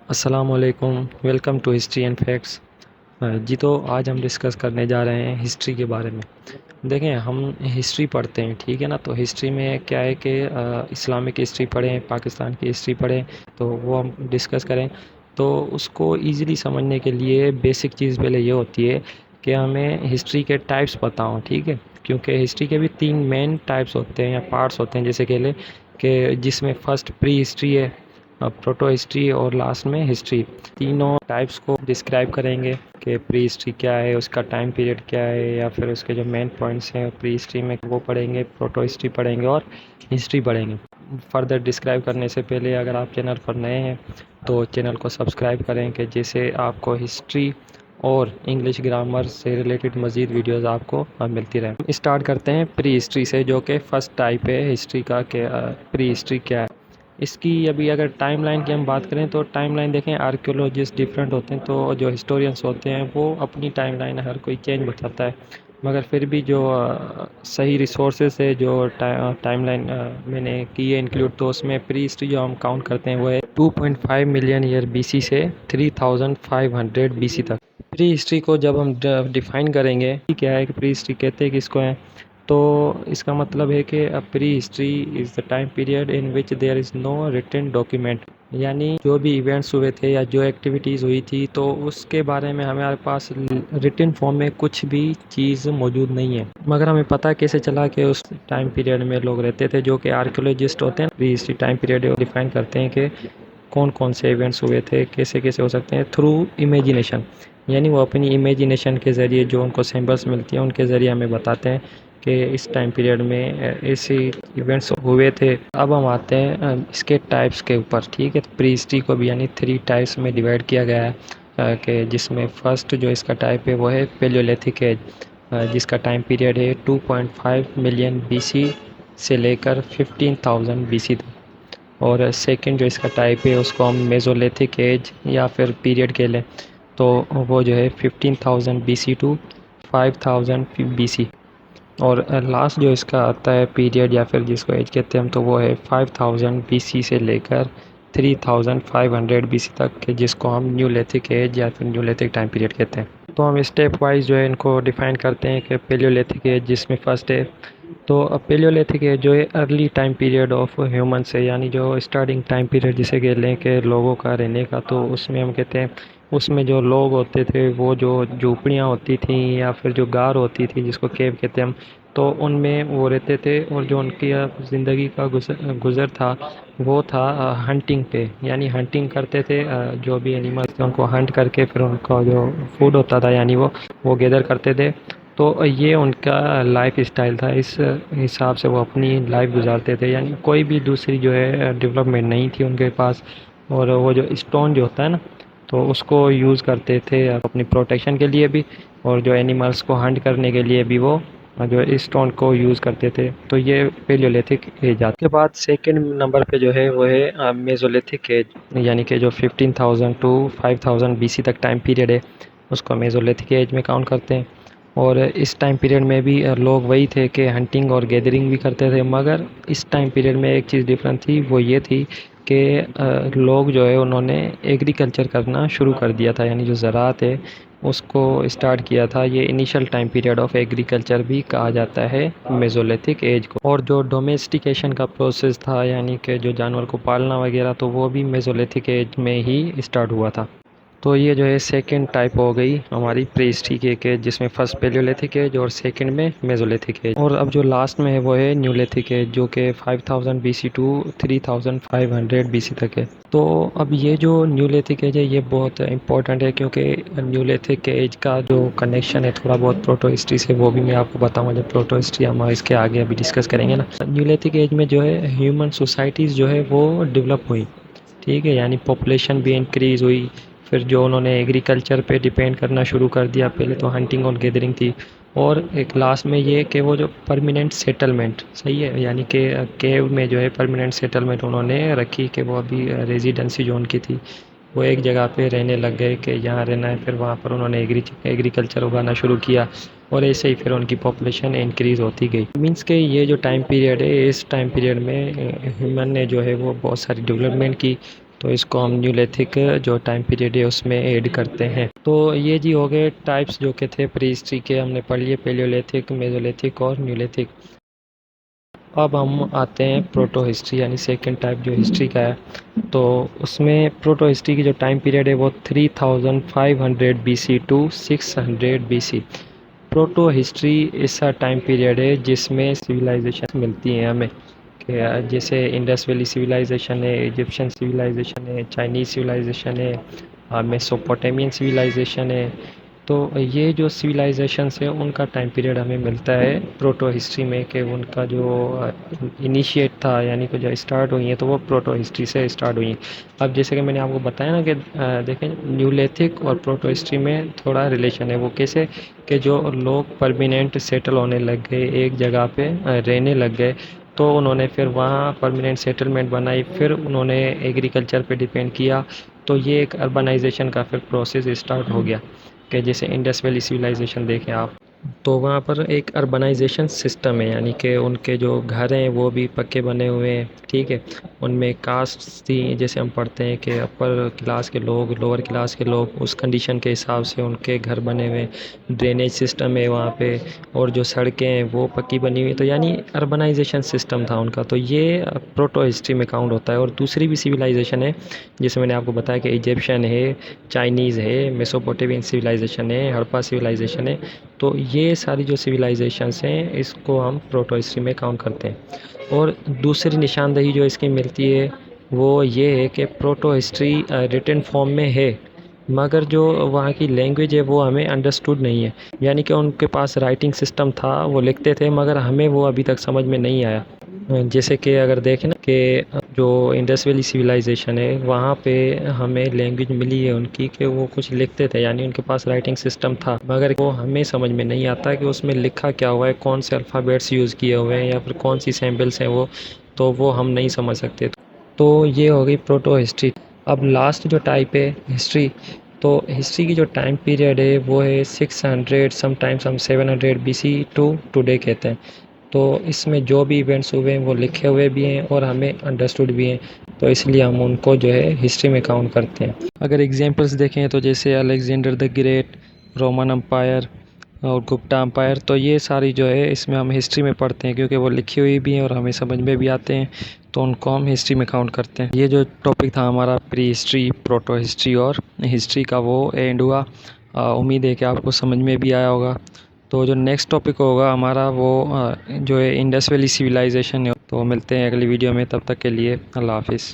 अस्सलामुअलैकुम, welcome to history and facts. जी, तो आज हम डिस्कस करने जा रहे हैं हिस्ट्री के बारे में। देखें, हम हिस्ट्री पढ़ते हैं, ठीक है ना। तो हिस्ट्री में क्या है कि इस्लामिक हिस्ट्री पढ़ें, पाकिस्तान की हिस्ट्री पढ़ें, तो वो हम डिस्कस करें। तो उसको इजीली समझने के लिए बेसिक चीज़ पहले ये होती है कि हमें हिस्ट्री के टाइप्स पता हों, ठीक है। क्योंकि हिस्ट्री के भी 3 मेन टाइप्स होते हैं या पार्ट्स होते हैं, जैसे कह लें कि जिसमें फ़र्स्ट प्री हिस्ट्री है, प्रोटो हिस्ट्री और लास्ट में हिस्ट्री। तीनों टाइप्स को डिस्क्राइब करेंगे कि प्री हिस्ट्री क्या है, उसका टाइम पीरियड क्या है, या फिर उसके जो मेन पॉइंट्स हैं प्री हिस्ट्री में वो पढ़ेंगे, प्रोटो हिस्ट्री पढ़ेंगे और हिस्ट्री पढ़ेंगे। फर्दर डिस्क्राइब करने से पहले अगर आप चैनल पर नए हैं तो चैनल को सब्सक्राइब करें कि जिससे आपको हिस्ट्री और इंग्लिश ग्रामर से रिलेटेड मज़ीद वीडियोस आपको मिलती रहें। स्टार्ट करते हैं प्री हिस्ट्री से, जो कि फ़र्स्ट टाइप है हिस्ट्री का कि प्री हिस्ट्री क्या है। इसकी अभी अगर टाइमलाइन की हम बात करें तो टाइमलाइन देखें, आर्कियोलॉजिस्ट डिफरेंट होते हैं, तो जो हिस्टोरियंस होते हैं वो अपनी टाइमलाइन हर कोई चेंज बताता है। मगर फिर भी जो सही रिसोर्सेज है, जो टाइमलाइन मैंने की है इंक्लूड, तो उसमें प्री हिस्ट्री जो हम काउंट करते हैं वो है 2.5 मिलियन ईयर बीसी से 3500 बीसी तक। प्री हिस्ट्री को जब हम डिफाइन करेंगे क्या है कि प्री हिस्ट्री कहते हैं किसको है, तो इसका मतलब है कि prehistory is the time period in which there is no written document. यानी जो भी इवेंट्स हुए थे या जो एक्टिविटीज़ हुई थी तो उसके बारे में हमारे पास रिटन फॉर्म में कुछ भी चीज़ मौजूद नहीं है। मगर हमें पता कैसे चला कि उस टाइम पीरियड में लोग रहते थे, जो कि आर्कियोलॉजिस्ट होते हैं। Pre history time period define करते हैं कि कौन कौन से इवेंट्स हुए थे, कैसे कैसे हो सकते हैं, थ्रू इमेजिनेशन। यानी वो अपनी इमेजिनेशन के ज़रिए जो उनको सिंबल्स मिलती हैं उनके ज़रिए हमें बताते हैं कि इस टाइम पीरियड में ऐसे इवेंट्स हुए थे। अब हम आते हैं इसके टाइप्स के ऊपर, ठीक है। प्री हिस्ट्री को भी यानी 3 टाइप्स में डिवाइड किया गया है, कि जिसमें फ़र्स्ट जो इसका टाइप है वो है पेलियोलिथिक एज, जिसका टाइम पीरियड है 2.5 मिलियन बीसी से लेकर 15,000 बीसी तक। और सेकंड जो इसका टाइप है उसको हम मेसोलिथिक एज या फिर पीरियड कह लें, तो वो जो है 15,000 बीसी टू 5,000 बीसी। और लास्ट जो इसका आता है पीरियड या फिर जिसको एज कहते हैं हम, तो वो है 5000 बीसी से लेकर 3500 बीसी तक के, जिसको हम न्यूलिथिक एज या फिर न्यूलिथिक टाइम पीरियड कहते हैं। तो हम स्टेप वाइज जो है इनको डिफाइन करते हैं कि पेलियोलिथिक एज जिसमें फर्स्ट है, तो पेलियोलिथिक एज जो है early time period of human से, यानी जो स्टार्टिंग टाइम पीरियड जिसे कह लें कि लोगों का रहने का, तो उसमें हम कहते हैं उसमें जो लोग होते थे वो जो झोपड़ियाँ होती थी या फिर जो गार होती थी जिसको केव कहते हैं हम, तो उनमें वो रहते थे। और जो उनकी ज़िंदगी का गुज़र था वो था हंटिंग पे, यानी हंटिंग करते थे। जो भी एनिमल्स थे उनको हंट करके फिर उनका जो फूड होता था यानी वो गैदर करते थे। तो ये उनका लाइफ स्टाइल था, इस हिसाब से वो अपनी लाइफ गुजारते थे। यानी कोई भी दूसरी जो है डेवलपमेंट नहीं थी उनके पास। और वो जो स्टोन जो होता है ना, तो उसको यूज़ करते थे अपनी प्रोटेक्शन के लिए भी, और जो एनिमल्स को हंट करने के लिए भी वो जो इस स्टोन को यूज़ करते थे। तो ये पेलियोलिथिक एज आती है। के बाद सेकंड नंबर पे जो है वो है मेसोलिथिक एज, यानी कि जो 15,000 टू 5,000 बीसी तक टाइम पीरियड है उसको मेसोलिथिक एज में काउंट करते हैं। और इस टाइम पीरियड में भी लोग वही थे कि हंटिंग और गैदरिंग भी करते थे। मगर इस टाइम पीरियड में एक चीज़ डिफरेंट थी, वो ये थी कि लोग जो है उन्होंने एग्रीकल्चर करना शुरू कर दिया था, यानी जो ज़राअत है उसको स्टार्ट किया था। ये initial time period of agriculture भी कहा जाता है मेसोलिथिक एज को। और जो डोमेस्टिकेशन का प्रोसेस था, यानी कि जो जानवर को पालना वगैरह, तो वो भी मेसोलिथिक एज में ही स्टार्ट हुआ था। तो ये जो है सेकंड टाइप हो गई हमारी प्री हिस्ट्री के, जिसमें फर्स्ट पेलियोलिथिक एज और सेकंड में मेसोलिथिक एज। और अब जो लास्ट में है वो है न्यूलिथिक एज, जो कि 5000 बीसी टू 3500 बीसी तक है। तो अब ये जो न्यूलिथिक एज है ये बहुत इंपॉर्टेंट है, क्योंकि न्यूलिथिक एज का जो कनेक्शन है थोड़ा बहुत प्रोटो हिस्ट्री से, वो भी मैं आपको बताऊंगा जब प्रोटो हिस्ट्री हम इसके आगे अभी डिस्कस करेंगे ना। न्यूलिथिक एज में जो है ह्यूमन सोसाइटीज़ जो है वो डेवलप हुई, ठीक है। यानी पॉपुलेशन भी इंक्रीज़ हुई। फिर जो उन्होंने एग्रीकल्चर पे डिपेंड करना शुरू कर दिया, पहले तो हंटिंग और गैदरिंग थी। और एक लास्ट में ये कि वो जो परमानेंट सेटलमेंट, सही है, यानी कि केव में जो है परमानेंट सेटलमेंट उन्होंने रखी, कि वो अभी रेजिडेंसी जो उनकी थी वो एक जगह पे रहने लग गए कि यहाँ रहना है। फिर वहाँ पर उन्होंने एग्रीकल्चर उगाना शुरू किया, और ऐसे ही फिर उनकी पॉपुलेशन इंक्रीज़ होती गई। मींस के ये जो टाइम पीरियड है, इस टाइम पीरियड में ह्यूमन ने जो है वो बहुत सारी डेवलपमेंट की। तो इसको हम न्यूलिथिक जो टाइम पीरियड है उसमें ऐड करते हैं। तो ये जी हो गए टाइप्स जो के थे प्री हिस्ट्री के, हमने पढ़ लिए पैलियोलिथिक, मेसोलिथिक और न्यूलिथिक। अब हम आते हैं प्रोटो हिस्ट्री यानी सेकंड टाइप जो हिस्ट्री का है। तो उसमें प्रोटो हिस्ट्री की जो टाइम पीरियड है वो 3500 BC to 600 BC। Protohistory ऐसा टाइम पीरियड है जिसमें सिविलाइजेशन मिलती हैं हमें, कि जैसे इंडस वैली सिविलाइजेशन है, इजिप्शियन सिविलाइजेशन है, चाइनीज़ सिविलाइजेशन है, मेसोपोटामियन सिविलाइजेशन है। तो ये जो सिविलाइजेशंस है उनका टाइम पीरियड हमें मिलता है प्रोटो हिस्ट्री में, कि उनका जो इनिशिएट था यानी कि जो स्टार्ट हुई है तो वो प्रोटो हिस्ट्री से स्टार्ट हुई हैं। अब जैसे कि मैंने आपको बताया ना कि देखें न्यूलिथिक और प्रोटो हिस्ट्री में थोड़ा रिलेशन है। वो कैसे कि जो लोग परमानेंट सेटल होने लग गए, एक जगह पे रहने लग गए, तो उन्होंने फिर वहाँ परमानेंट सेटलमेंट बनाई, फिर उन्होंने एग्रीकल्चर पे डिपेंड किया। तो ये एक अर्बनाइजेशन का फिर प्रोसेस स्टार्ट हो गया, कि जैसे इंडस वैली सिविलाइजेशन देखें आप, तो वहाँ पर एक अर्बनाइजेशन सिस्टम है, यानी कि उनके जो घर हैं वो भी पक्के बने हुए हैं, ठीक है। उनमें कास्ट थी, जैसे हम पढ़ते हैं कि अपर क्लास के लोग, लोअर क्लास के लोग, उस कंडीशन के हिसाब से उनके घर बने हुए हैं। ड्रेनेज सिस्टम है वहाँ पे, और जो सड़कें हैं वो पक्की बनी हुई, तो यानी अर्बनाइजेशन सिस्टम था उनका। तो ये प्रोटो हिस्ट्री में काउंट होता है। और दूसरी भी सिविलाइजेशन है, जैसे मैंने आपको बताया कि इजिप्शियन है, चाइनीज़ है, मेसोपोटामियन सिविलाइजेशन है, हड़प्पा सिविलाइजेशन है। तो ये सारी जो सिविलाइजेशंस हैं इसको हम प्रोटो हिस्ट्री में काउंट करते हैं। और दूसरी निशानदेही जो इसकी मिलती है वो ये है कि प्रोटो हिस्ट्री रिटन फॉर्म में है, मगर जो वहाँ की लैंग्वेज है वो हमें अंडरस्टूड नहीं है। यानी कि उनके पास राइटिंग सिस्टम था, वो लिखते थे, मगर हमें वो अभी तक समझ में नहीं आया। जैसे कि अगर देखें ना कि जो इंडस वैली सिविलाइजेशन है वहाँ पे हमें लैंग्वेज मिली है उनकी, कि वो कुछ लिखते थे, यानी उनके पास राइटिंग सिस्टम था, मगर वो हमें समझ में नहीं आता कि उसमें लिखा क्या हुआ है, कौन से अल्फ़ाबेट्स यूज़ किए हुए हैं या फिर कौन सी सिंबल्स हैं वो, तो वो हम नहीं समझ सकते। तो ये हो गई प्रोटो हिस्ट्री। अब लास्ट जो टाइप है हिस्ट्री, तो हिस्ट्री की जो टाइम पीरियड है वो है 600, समटाइम्स हम 700 BC टू टुडे कहते हैं। तो इसमें जो भी इवेंट्स हुए हैं वो लिखे हुए भी हैं और हमें अंडरस्टूड भी हैं, तो इसलिए हम उनको जो है हिस्ट्री में काउंट करते हैं। अगर एग्जांपल्स देखें तो जैसे Alexander the great, Roman empire और गुप्ता अम्पायर, तो ये सारी जो है इसमें हम हिस्ट्री में पढ़ते हैं, क्योंकि वो लिखी हुई भी हैं और हमें समझ में भी आते हैं, तो उनको हम हिस्ट्री में काउंट करते हैं। ये जो टॉपिक था हमारा प्री हिस्ट्री, प्रोटो हिस्ट्री और हिस्ट्री का, वो एंड हुआ। उम्मीद है कि आपको समझ में भी आया होगा। तो जो नेक्स्ट टॉपिक होगा हमारा वो जो है इंडस वैली सिविलाइजेशन है। तो मिलते हैं अगली वीडियो में, तब तक के लिए अल्लाह हाफिज़।